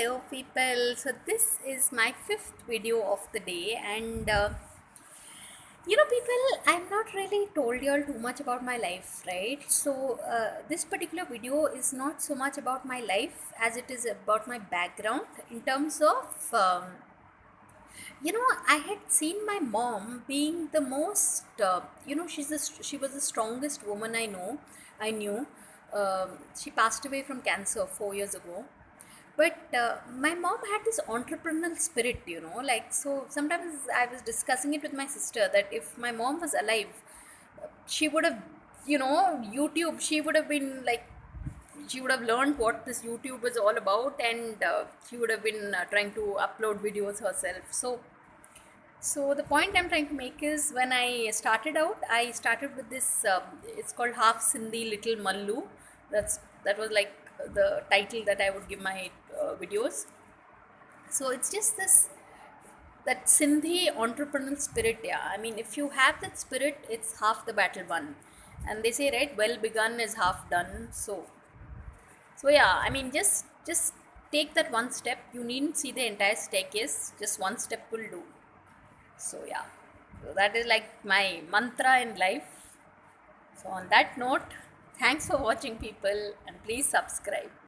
Hello people, so this is my fifth video of the day, and people, I'm not really told you all too much about my life, right? So this particular video is not so much about my life as it is about my background in terms of I had seen my mom being the most she was the strongest woman I knew. She passed away from cancer 4 years ago, but my mom had this entrepreneurial spirit, like, so sometimes I was discussing it with my sister that if my mom was alive, she would have, YouTube, she would have been like, she would have learned what this YouTube was all about, and she would have been trying to upload videos herself. So the point I'm trying to make is, when I started out, I started with this. It's called Half Sindhi Little Mallu. That was like the title that I would give my videos. So it's just this, that Sindhi entrepreneurial spirit. Yeah, I mean, if you have that spirit, it's half the battle won. And they say, right, well begun is half done. So yeah, I mean, just take that one step. You needn't see the entire staircase. Just one step will do. So yeah, so that is like my mantra in life. So on that note, thanks for watching people, and please subscribe.